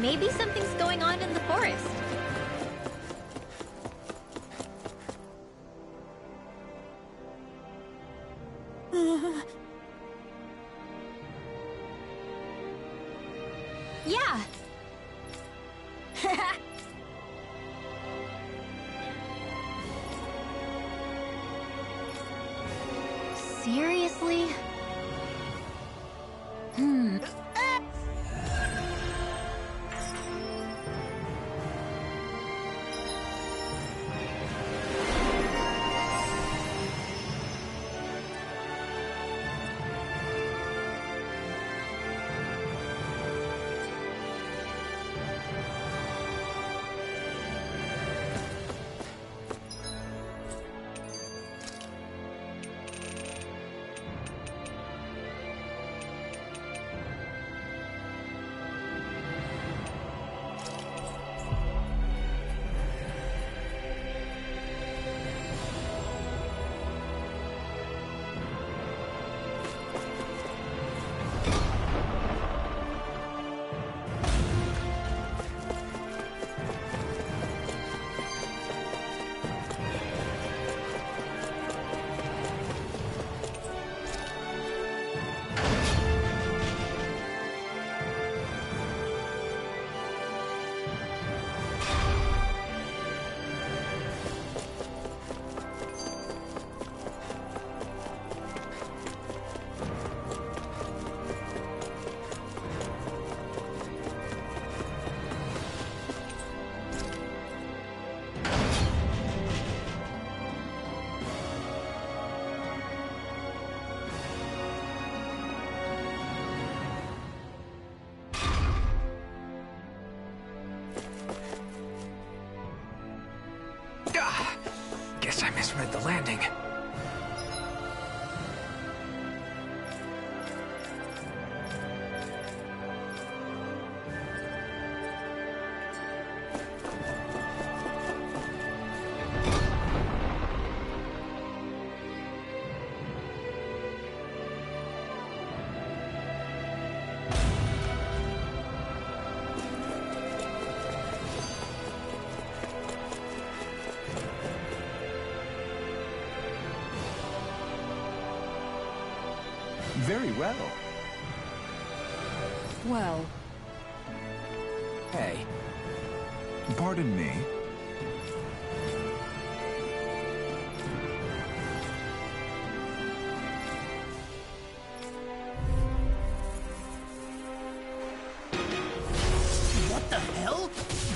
Maybe something's going on in the forest. Yeah. Seriously? Guess I misread the landing. Very well. Well. Hey. Pardon me. What the hell?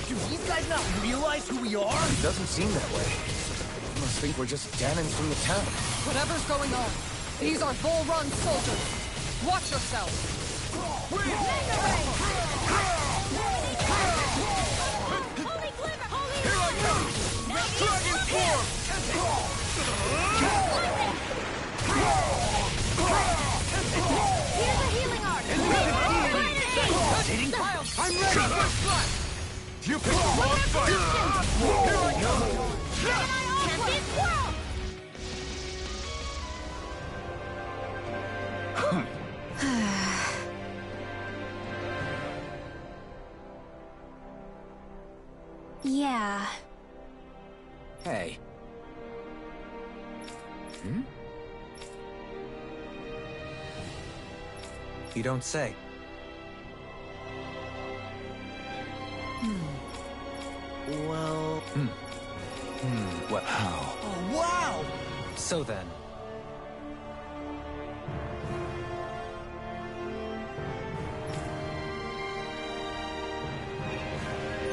Do these guys not realize who we are? It doesn't seem that way. They must think we're just cannons from the town. Whatever's going on, these are Bull Run soldiers. Watch yourself. Holy Glimmer! Holy Here I come! Dragon form! Here's a healing art! I'm ready! First blood! You picked the wrong fight! Here I come! Champion World! Yeah. Hey. Hmm? You don't say. Well... What? How? Oh, wow! So then.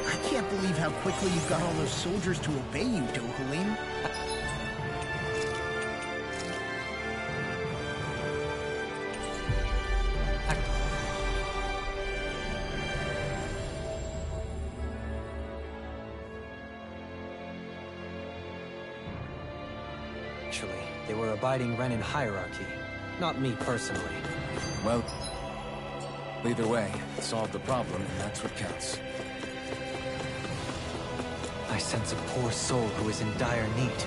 I can't believe how quickly you got all those soldiers to obey you, Dohalim. Actually, they were abiding Renin hierarchy, not me personally. Well, either way, it solved the problem, and that's what counts. I sense a poor soul who is in dire need.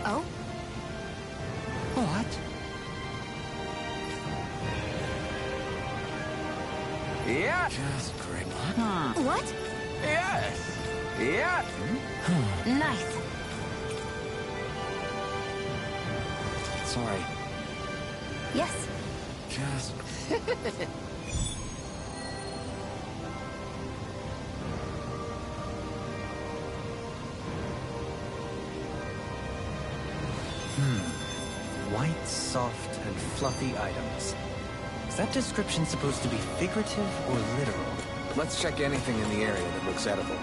Oh? What? Yeah. Just great luck. What? Yes. Yeah. Nice. Sorry. Yes. Just... White, soft, and fluffy items. Is that description supposed to be figurative or literal? Let's check anything in the area that looks edible.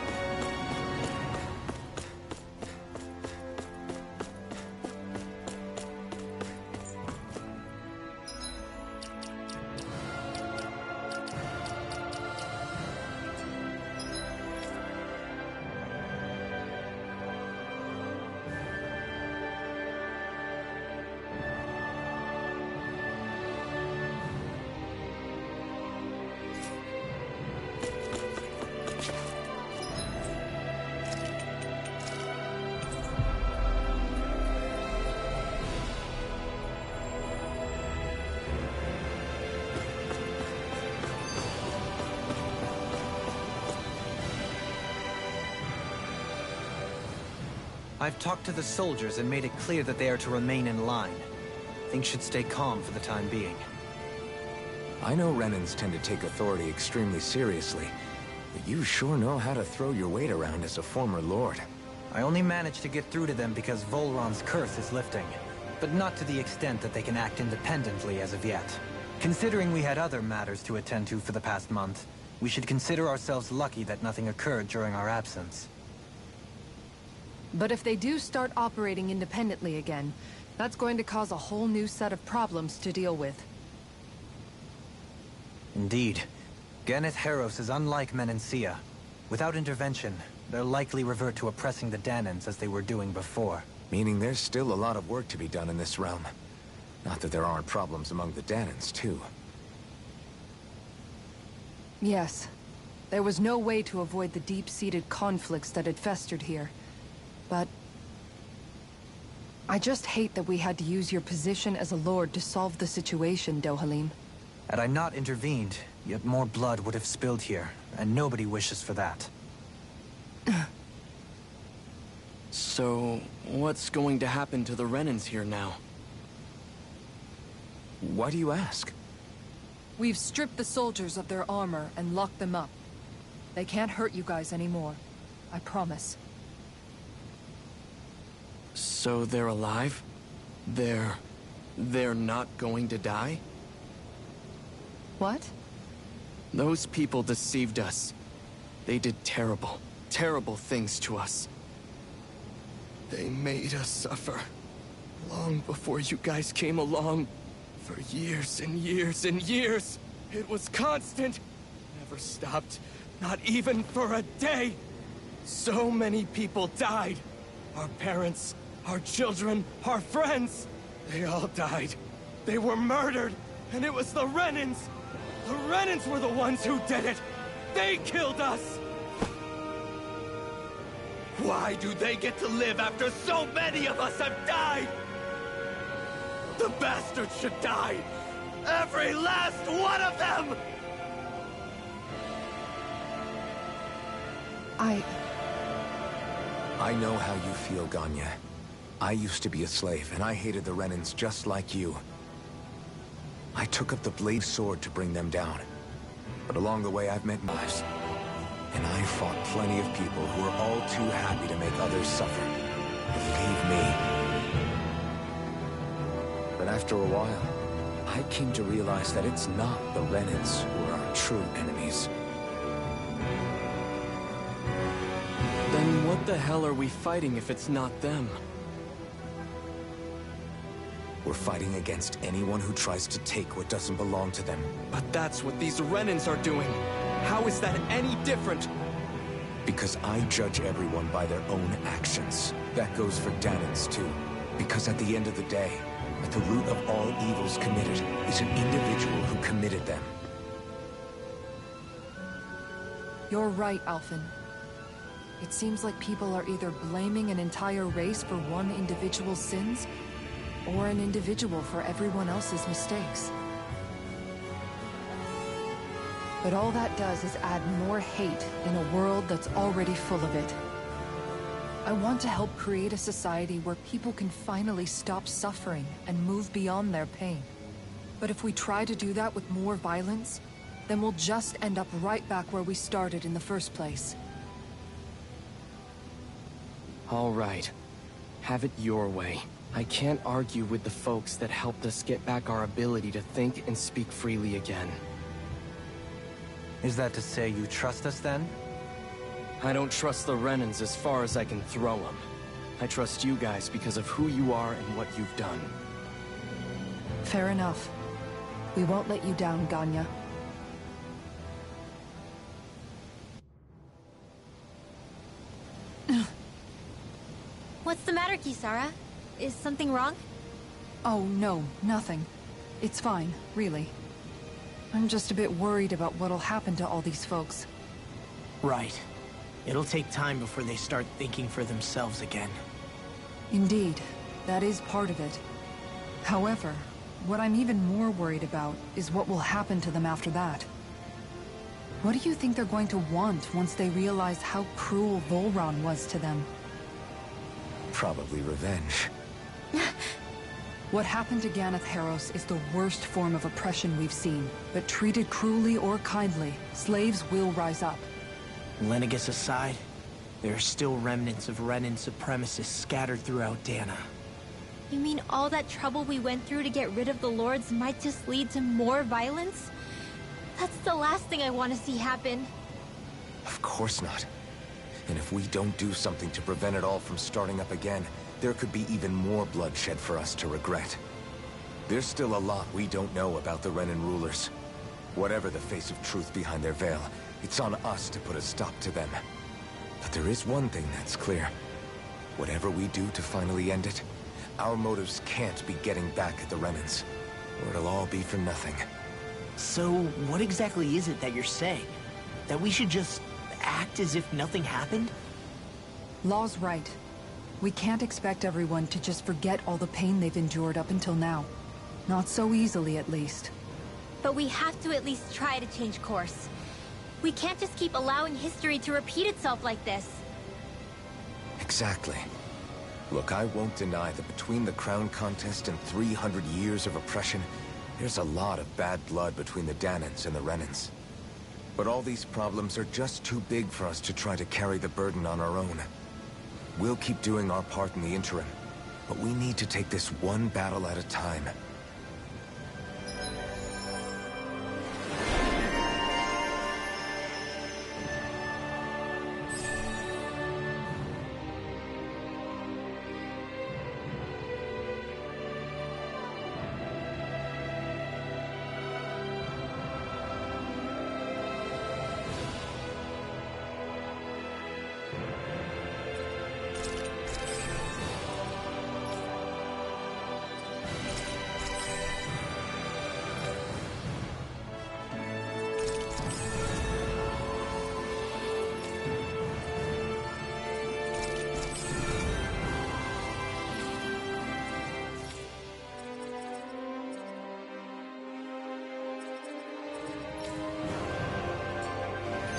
I've talked to the soldiers and made it clear that they are to remain in line. Things should stay calm for the time being. I know Renans tend to take authority extremely seriously, but you sure know how to throw your weight around as a former lord. I only managed to get through to them because Volron's curse is lifting, but not to the extent that they can act independently as of yet. Considering we had other matters to attend to for the past month, we should consider ourselves lucky that nothing occurred during our absence. But if they do start operating independently again, that's going to cause a whole new set of problems to deal with. Indeed. Geneth Heros is unlike Menancia. Without intervention, they'll likely revert to oppressing the Danans as they were doing before. Meaning there's still a lot of work to be done in this realm. Not that there aren't problems among the Danans, too. Yes. There was no way to avoid the deep-seated conflicts that had festered here. But... I just hate that we had to use your position as a lord to solve the situation, Dohalim. Had I not intervened, yet more blood would have spilled here, and nobody wishes for that. So, what's going to happen to the Renans here now? Why do you ask? We've stripped the soldiers of their armor and locked them up. They can't hurt you guys anymore. I promise. So they're alive? They're not going to die? What? Those people deceived us. They did terrible, terrible things to us. They made us suffer. Long before you guys came along. For years and years and years. It was constant. Never stopped. Not even for a day. So many people died. Our parents, our children, our friends. They all died. They were murdered. And it was the Renans. The Renans were the ones who did it. They killed us. Why do they get to live after so many of us have died? The bastards should die! Every last one of them! I know how you feel, Ganya. I used to be a slave, and I hated the Renans just like you. I took up the blade sword to bring them down. But along the way, I've met lives. And I fought plenty of people who were all too happy to make others suffer. Believe me. But after a while, I came to realize that it's not the Renans who are our true enemies. Then what the hell are we fighting if it's not them? We're fighting against anyone who tries to take what doesn't belong to them. But that's what these Renans are doing. How is that any different? Because I judge everyone by their own actions. That goes for Danans, too. Because at the end of the day, at the root of all evils committed is an individual who committed them. You're right, Alphen. It seems like people are either blaming an entire race for one individual's sins, or an individual for everyone else's mistakes. But all that does is add more hate in a world that's already full of it. I want to help create a society where people can finally stop suffering and move beyond their pain. But if we try to do that with more violence, then we'll just end up right back where we started in the first place. All right. Have it your way. I can't argue with the folks that helped us get back our ability to think and speak freely again. Is that to say you trust us then? I don't trust the Renans as far as I can throw them. I trust you guys because of who you are and what you've done. Fair enough. We won't let you down, Ganya. What's the matter, Kisara? Is something wrong? Oh, no, nothing. It's fine, really. I'm just a bit worried about what'll happen to all these folks. Right. It'll take time before they start thinking for themselves again. Indeed, that is part of it. However, what I'm even more worried about is what will happen to them after that. What do you think they're going to want once they realize how cruel Volron was to them? Probably revenge. What happened to Ganatheros is the worst form of oppression we've seen, but treated cruelly or kindly, slaves will rise up. Lenegus aside, there are still remnants of Renan supremacists scattered throughout Dana. You mean all that trouble we went through to get rid of the Lords might just lead to more violence? That's the last thing I want to see happen. Of course not. And if we don't do something to prevent it all from starting up again, there could be even more bloodshed for us to regret. There's still a lot we don't know about the Renan rulers. Whatever the face of truth behind their veil, it's on us to put a stop to them. But there is one thing that's clear. Whatever we do to finally end it, our motives can't be getting back at the Renans, or it'll all be for nothing. So, what exactly is it that you're saying? That we should just act as if nothing happened? Law's right. We can't expect everyone to just forget all the pain they've endured up until now. Not so easily, at least. But we have to at least try to change course. We can't just keep allowing history to repeat itself like this. Exactly. Look, I won't deny that between the crown contest and 300 years of oppression, there's a lot of bad blood between the Danans and the Renans. But all these problems are just too big for us to try to carry the burden on our own. We'll keep doing our part in the interim, but we need to take this one battle at a time.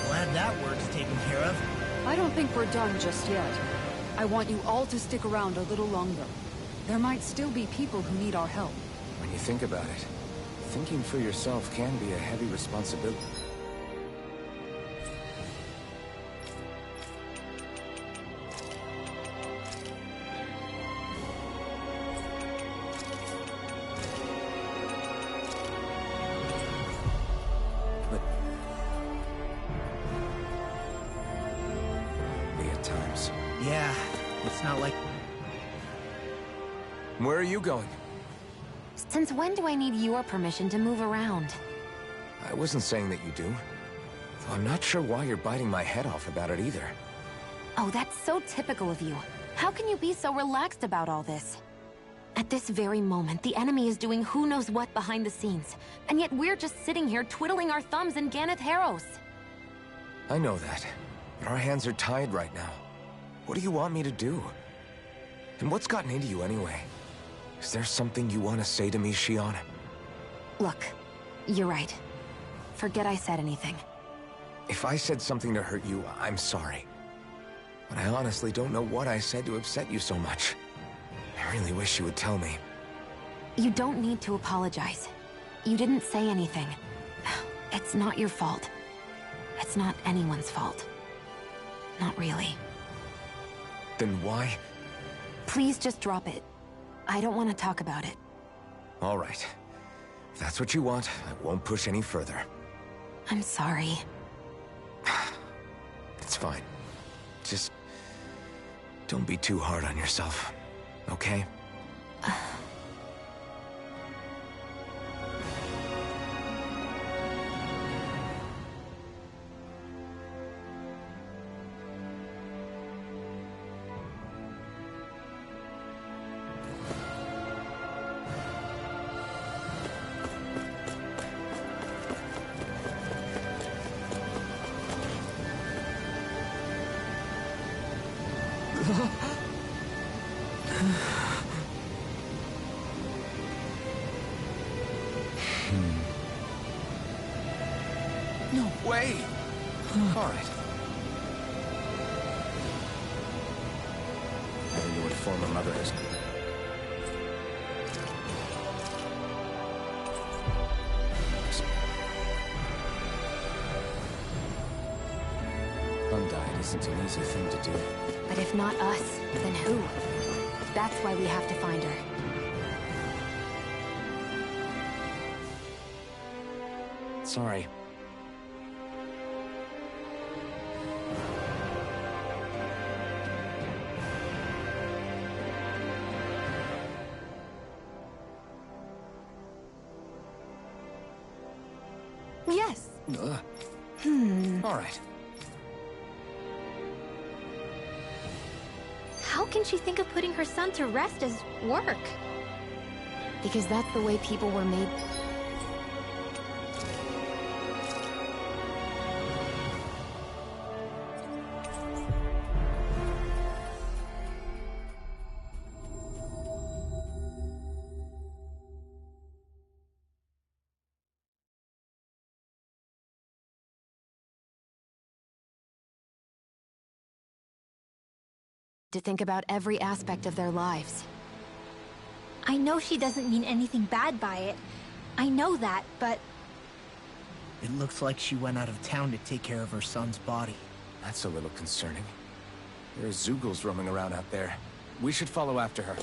Glad that work's taken care of. I don't think we're done just yet. I want you all to stick around a little longer. There might still be people who need our help. When you think about it, thinking for yourself can be a heavy responsibility. At times. Yeah, it's not like... Where are you going? Since when do I need your permission to move around? I wasn't saying that you do. Though I'm not sure why you're biting my head off about it either. Oh, that's so typical of you. How can you be so relaxed about all this? At this very moment, the enemy is doing who knows what behind the scenes. And yet we're just sitting here twiddling our thumbs in Ganatheros. I know that. But our hands are tied right now. What do you want me to do? And what's gotten into you anyway? Is there something you want to say to me, Shion? Look, you're right. Forget I said anything. If I said something to hurt you, I'm sorry. But I honestly don't know what I said to upset you so much. I really wish you would tell me. You don't need to apologize. You didn't say anything. It's not your fault. It's not anyone's fault. Not really. Then why? Please just drop it. I don't want to talk about it. All right. If that's what you want, I won't push any further. I'm sorry. It's fine. Just don't be too hard on yourself, okay? No way! All right. I didn't know what form her mother is. Undyed isn't an easy thing to do. But if not us, then who? That's why we have to find her. Sorry. Yes. All right. How can she think of putting her son to rest as work? Because that's the way people were made. To think about every aspect of their lives. I know she doesn't mean anything bad by it. I know that, but... It looks like she went out of town to take care of her son's body. That's a little concerning. There are Zeugles roaming around out there. We should follow after her.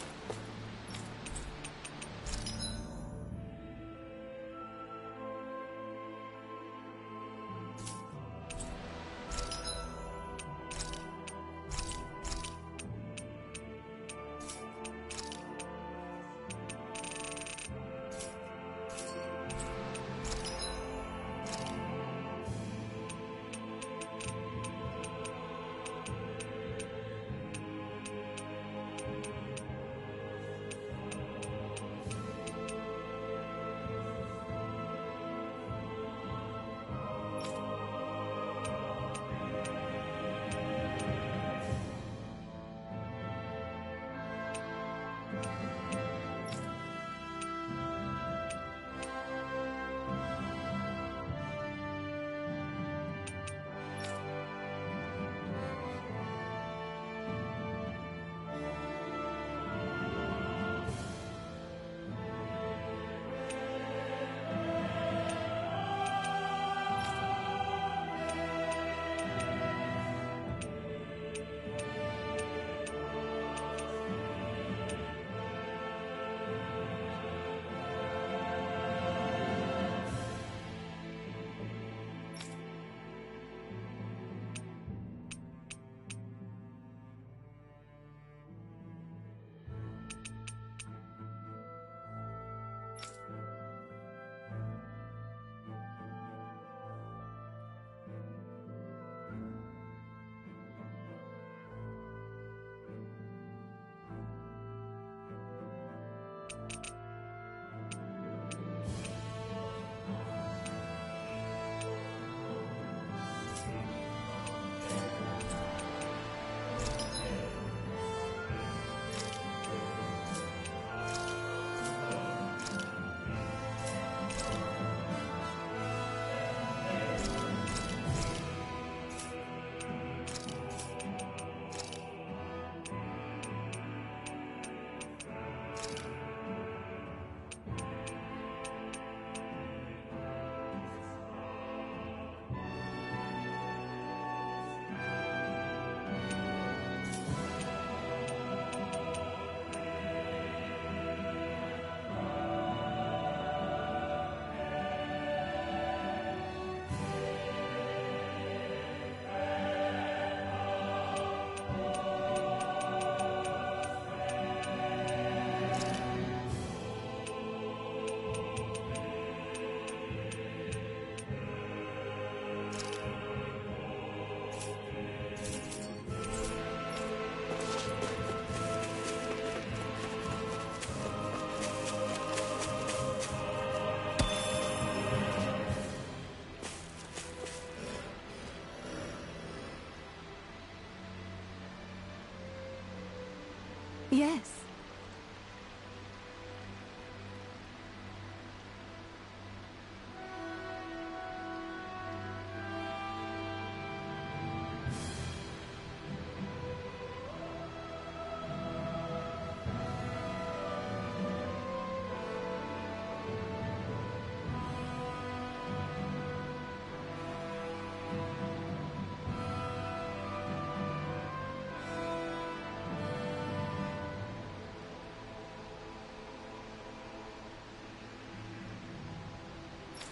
this?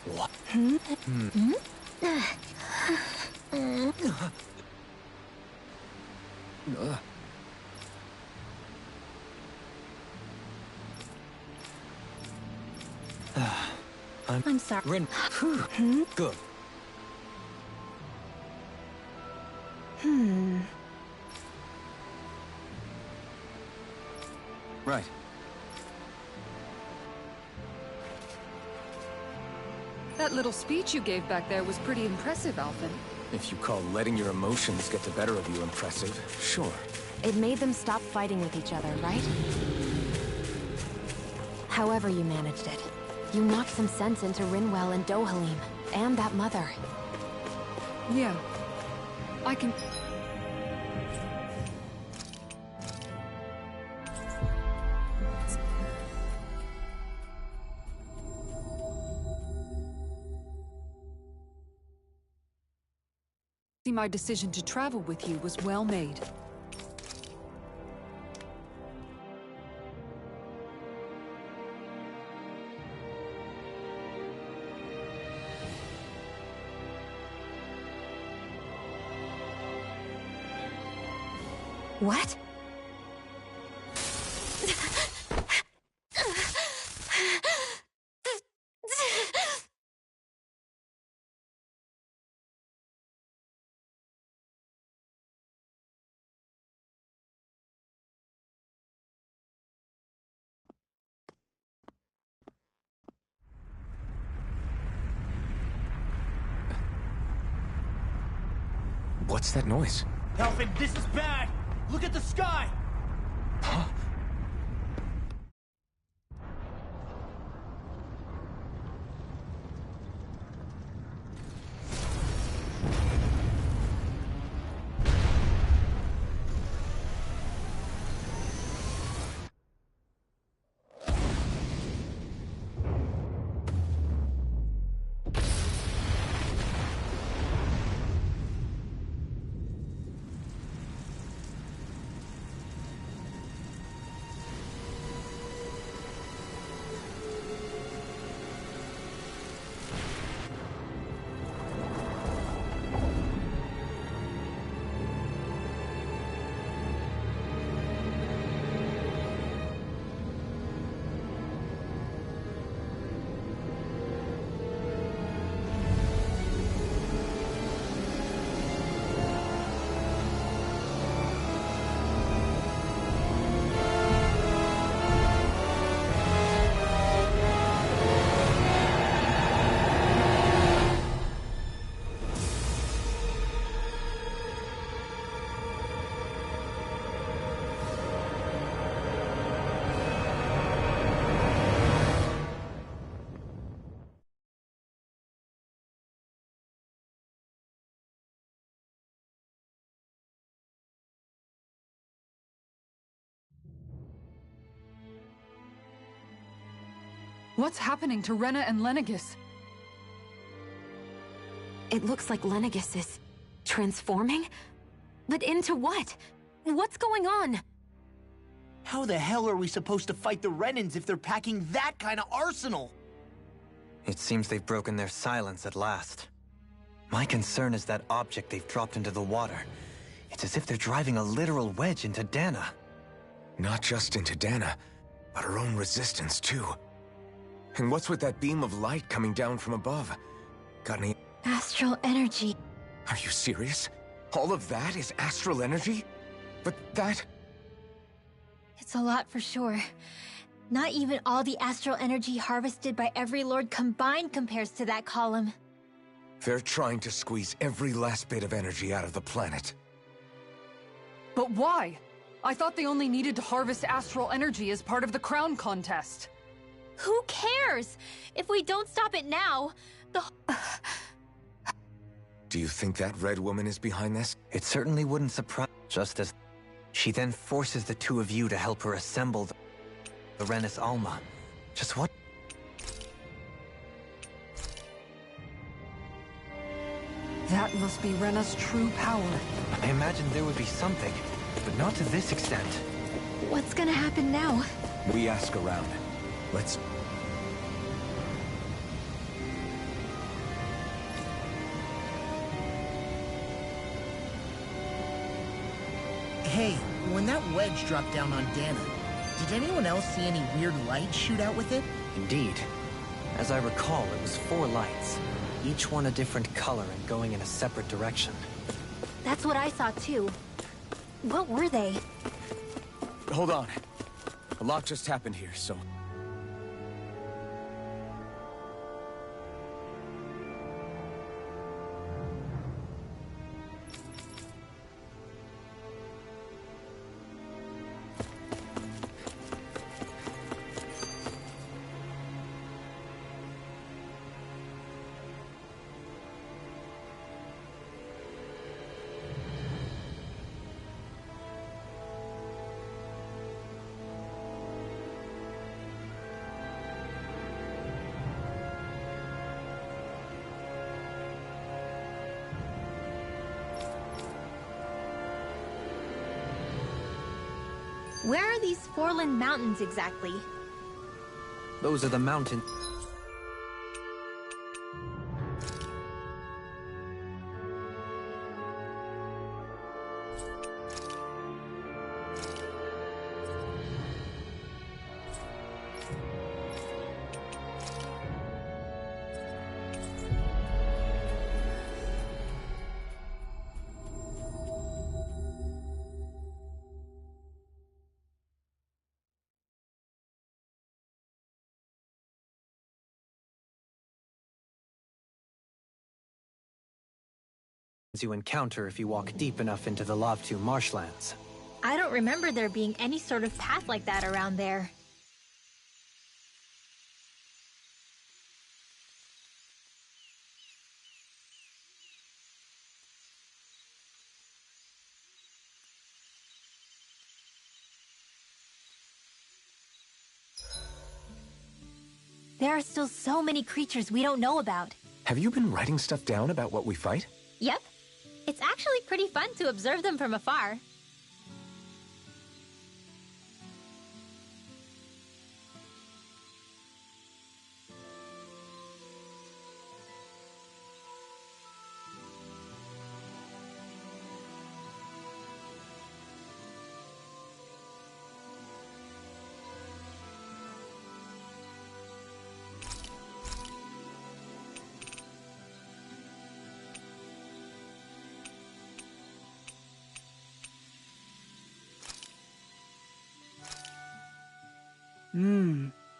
What? I'm sorry. Rin. Good. Right. That little speech you gave back there was pretty impressive, Alphen. If you call letting your emotions get the better of you impressive, sure. It made them stop fighting with each other, right? However you managed it, you knocked some sense into Rinwell and Dohalim, and that mother. Yeah. I can... see my decision to travel with you was well made. What? What's that noise? Alphen, this is bad! Look at the sky! Huh? What's happening to Rena and Lenegis? It looks like Lenegis is transforming? But into what? What's going on? How the hell are we supposed to fight the Renans if they're packing that kind of arsenal? It seems they've broken their silence at last. My concern is that object they've dropped into the water. It's as if they're driving a literal wedge into Dana. Not just into Dana, but her own resistance, too. And what's with that beam of light coming down from above? Got any... Astral energy. Are you serious? All of that is astral energy? But that... It's a lot for sure. Not even all the astral energy harvested by every lord combined compares to that column. They're trying to squeeze every last bit of energy out of the planet. But why? I thought they only needed to harvest astral energy as part of the crown contest. Who cares? If we don't stop it now, Do you think that red woman is behind this? It certainly wouldn't surprise. Just as she then forces the two of you to help her assemble the Renis Alma. Just what? That must be Rena's true power. I imagined there would be something, but not to this extent. what's gonna happen now? We ask around. Let's... Hey, when that wedge dropped down on Dana, did anyone else see any weird lights shoot out with it? Indeed. As I recall, it was 4 lights, each one a different color and going in a separate direction. That's what I saw too. What were they? Hold on. A lot just happened here, so... Where are these Foreland Mountains exactly? Those are the mountains. You encounter if you walk deep enough into the Lavtu marshlands. I don't remember there being any sort of path like that around there. There are still so many creatures we don't know about. Have you been writing stuff down about what we fight? Yep. It's actually pretty fun to observe them from afar.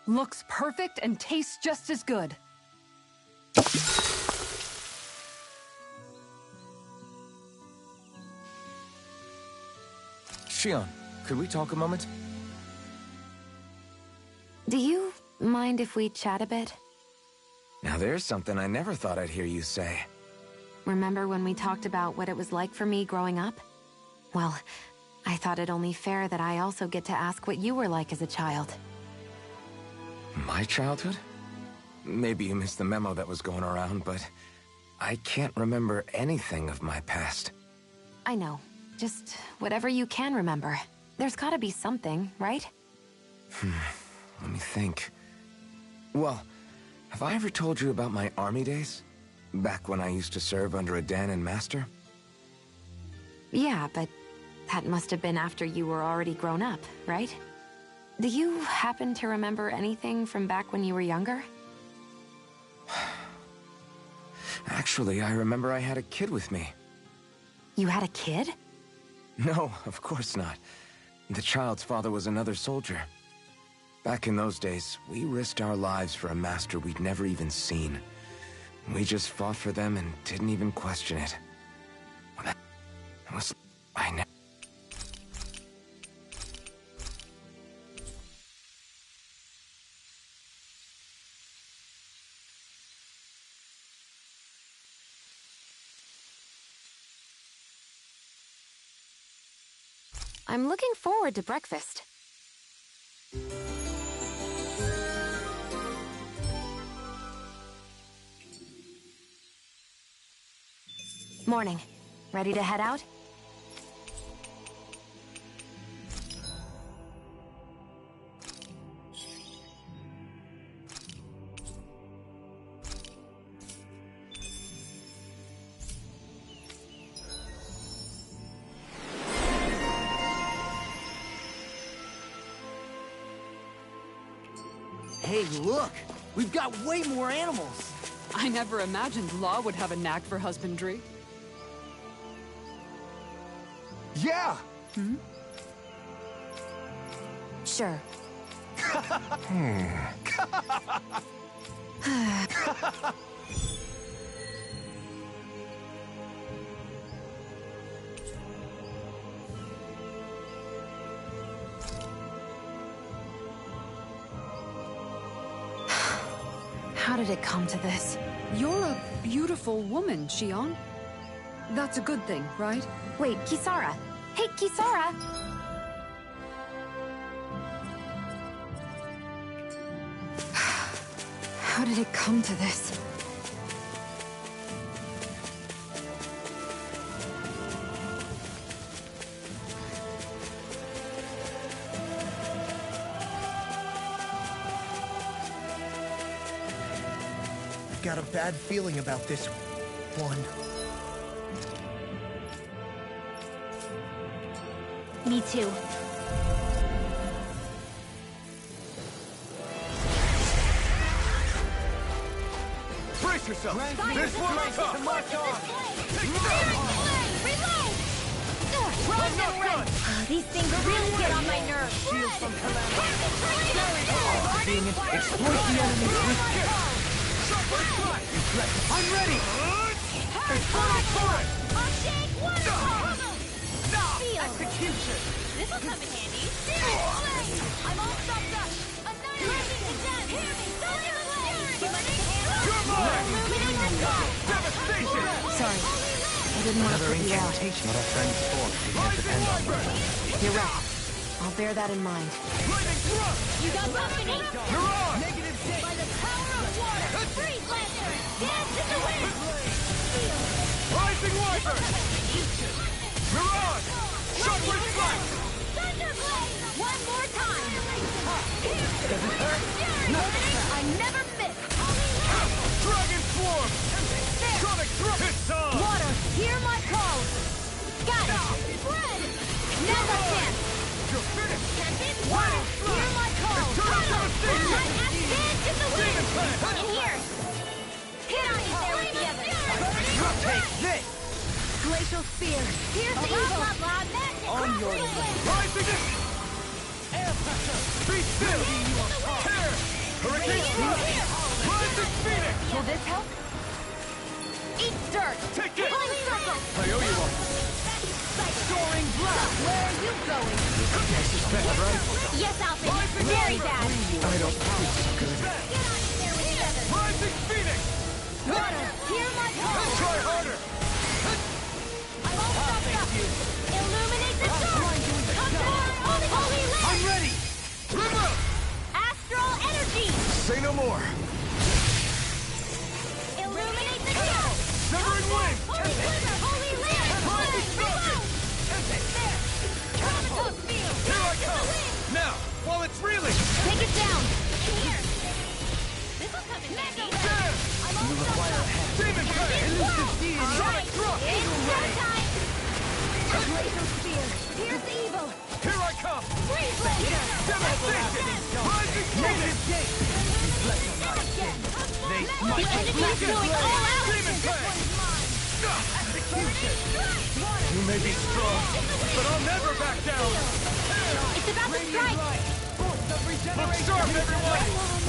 Looks perfect and tastes just as good. Shion, could we talk a moment? Do you mind if we chat a bit? Now there's something I never thought I'd hear you say. Remember when we talked about what it was like for me growing up? Well, I thought it only fair that I also get to ask what you were like as a child. My childhood? Maybe you missed the memo that was going around, but I can't remember anything of my past. I know. Just whatever you can remember. There's gotta be something, right? Let me think. Well, have I ever told you about my army days? Back when I used to serve under a Danon master? Yeah, but that must have been after you were already grown up, right? Do you happen to remember anything from back when you were younger? Actually, I remember I had a kid with me. You had a kid? No, of course not. The child's father was another soldier. Back in those days, we risked our lives for a master we'd never even seen. We just fought for them and didn't even question it. I'm looking forward to breakfast. Morning. Ready to head out? Hey, look! We've got way more animals! I never imagined Law would have a knack for husbandry. Yeah! Sure. How did it come to this? You're a beautiful woman, Shion. That's a good thing, right? Wait, Kisara. Hey, Kisara! How did it come to this? I've got a bad feeling about this one. Me too. Brace yourself! This one's tough! Run and run! These things really get on my nerves. Exploit the enemy's weakness! I'm ready! Execution! This will come in handy. I'm all stopped up. Annihilating the dead. Hear me. Devastation! Sorry. I didn't want to Another put you out. incantation that our friends formed. We can't depend on them. You're right. I'll bear that in mind. Lightning thrust! You got company. You're on! Negative 6! By the power of water. Freeze lantern. Dance in the wind. Rising Wiper! You're on! Shockwave Flash! Thunderblade. One more time. Does it hurt? I never miss. Dragon Swarm! Sonic Thrust! It's on! Water, hear my call. Got it. Spread. Now's our chance. You're finished! Water, hear my call. Devastation! Dance in the wind. Demon Plant! In here. Hit on it there with the others. Take this! Glacial Spear. Here's the evil. On your Rising it! air pressure! Be still! Tear! Hurricane Thrust! Rising Phoenix! Will this help? Eat dirt. Take it! Holy circle. I owe you one. Soaring blast! Where are you going? This is bad, right? Yes, Alvin. Very bad. I don't feel so good. Get on in there with the others. Rising Phoenix! Water, hear my call. Try harder! I'm all stopped up. Illuminate the dark. Come down, holy land. I'm ready! Remove! Astral energy. Say no more! Illuminate the dark. Severing Wing! Holy glitter, holy land. Rising Falcon! There. Tropical field. Here I come! Now, while it's reeling! Take it down. Here. This'll come in handy. There! I'm all stopped up. Demon Plant! Sonic Thrust! It's showtime. Glacial Spear. Here's the evil. Here I come! Freeze laser. Devastation! Rising Phoenix! The enemy is going all out. Demon Plant! Execution! You may be strong, but I'll never back down! It's about to strike. Force of Look regeneration! sharp, everyone!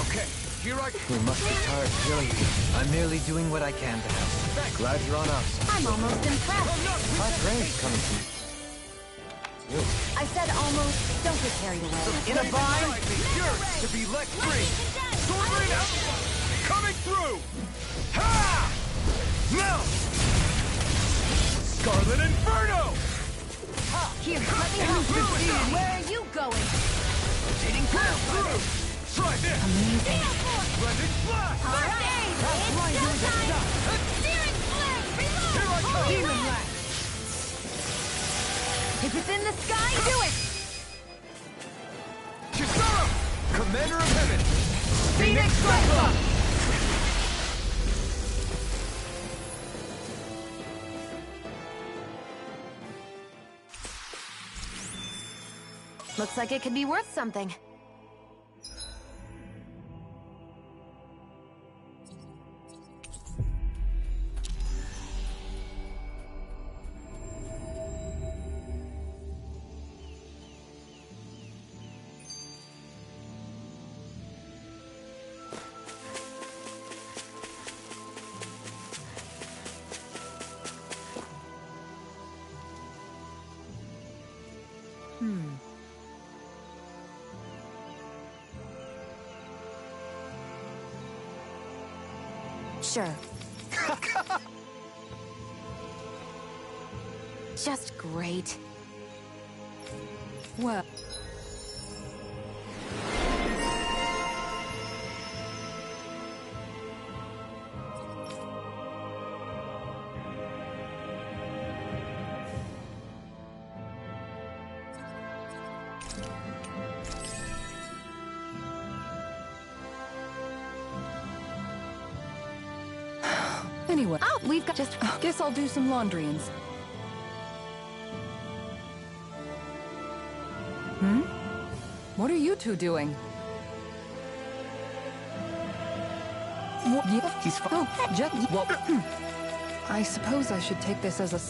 Okay, here I We must be tired of killing you. I'm merely doing what I can to help. Glad you're on our side. I'm almost impressed. High praise coming from you. I said almost. Don't get carried away. In a bind! Yours to be let free! Sword Rain out! Coming through! Ha! Now! Scarlet Inferno! Here, let me help. Where are you going? Rotating through. Try this. Amazing. Blended flash. All right, it's showtime. Searing flame, reload. Here I come. Demon Lash. If it's in the sky, do it. Kisara! Commander of Heaven! Phoenix Cyclone. Looks like it could be worth something. Sure. Just great. Well... Anyway, We've got just... guess I'll do some laundry and... What are you two doing? He's fine. Oh, Jet... I suppose I should take this as a...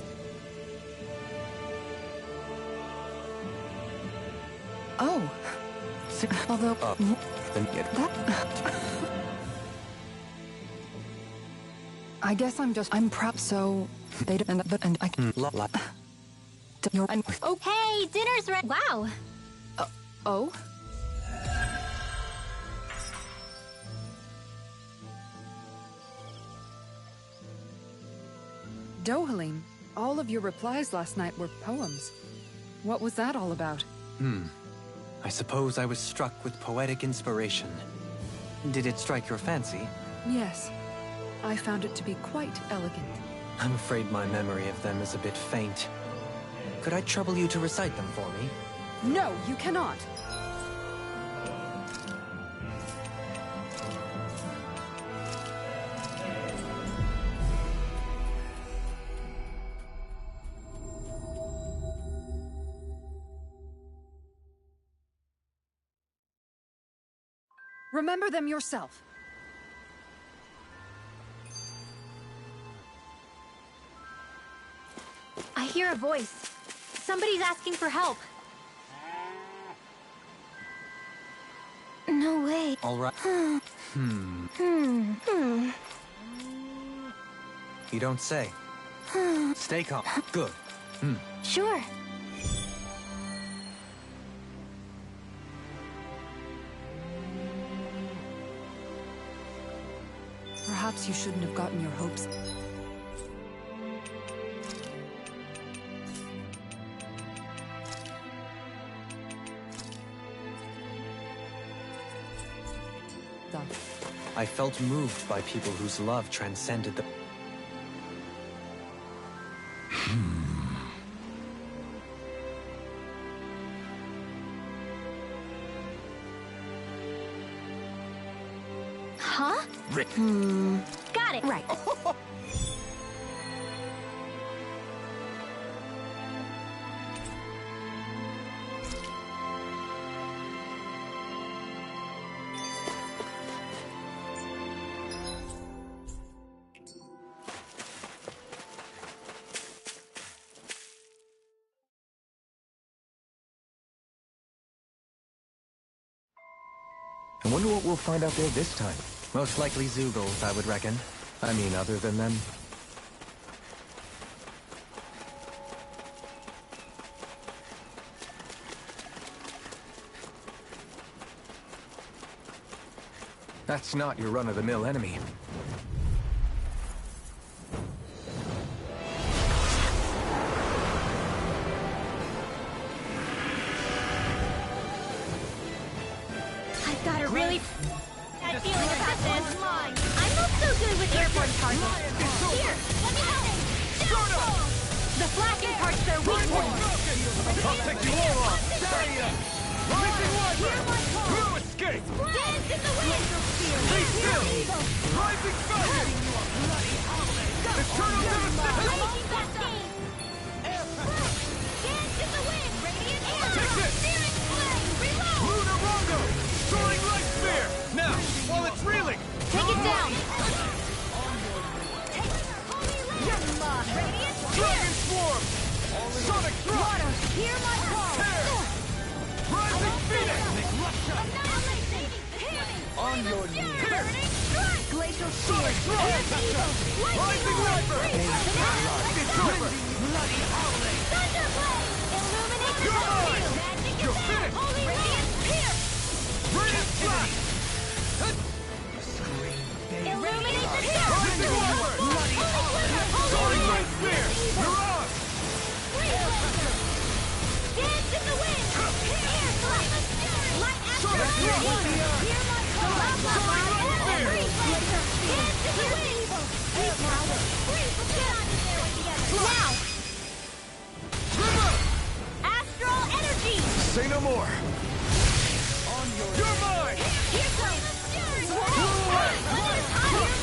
Oh. Although... I guess I'm perhaps so... They don't... And I can... Oh, hey, dinner's ready. Wow. Oh? Dohalim, all of your replies last night were poems. What was that all about? I suppose I was struck with poetic inspiration. Did it strike your fancy? Yes. I found it to be quite elegant. I'm afraid my memory of them is a bit faint. Could I trouble you to recite them for me? No, you cannot! Remember them yourself. I hear a voice. Somebody's asking for help. No way. All right. You don't say. Stay calm. Good. Sure. Perhaps you shouldn't have gotten your hopes. I felt moved by people whose love transcended the... Huh? Got it. Right. I wonder what we'll find out there this time. Most likely Zoogles, I would reckon. I mean, other than them. That's not your run-of-the-mill enemy. target. Here, let me help. The flashing part's their weak point. I'll take you all on! Rising Wyvern! No escape! Dance in the wind! Be still! Rising Falcon! Eternal Devastation! Dance in the wind! Radiant air! Take this! Searing flame! Reload! Lunar Rondo! Soaring Light Sphere! Now, while it's reeling! Take it down! Dragon Swarm! Sonic Thrust! Water, hear my call! Tear! Rising Phoenix! On your knees. Burning strike! Glacial Sonic Thrust! Rising Wyvern! It's over! Bloody howling. Thunderblade! Illuminate the You're mine! battlefield! Magic You're attack! finished! Holy Radiant Pierce! Brilliant Flash! Illuminate the Pierce! Rising Wyvern! Bloody howling! Soaring Light Sphere! You're on! Dance in the wind! Air blast! Light Sonic after Thrust! Hear my call! Soaring Light Sphere! Dance in the wind! Now! River! Astral energy! Say no more! You're mine! Here comes!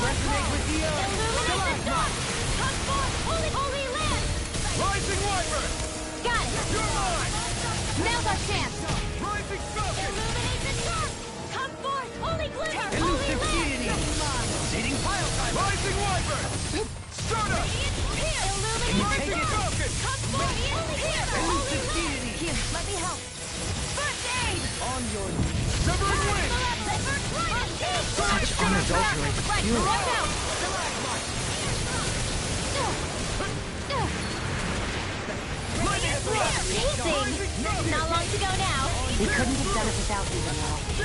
Resonate with the earth. Illuminate the dark! Come forth, holy land! Rising Wyvern! Got it! You're mine! Now's our chance! Rising Falcon! Illuminate the dark! Come forth, holy glitter! Holy Elusive land! deity. Seeding pile time. Rising Wyvern! Stardust! Illuminate Rising the dark! Falcon! Come forth, holy here! Elusive deity. Here, let me help! First aid! On your knees. Severing Wind! Such unadulterated fury. Watch out! Lightning Thrust! Amazing! Not long to go now. We couldn't have done it without you, though.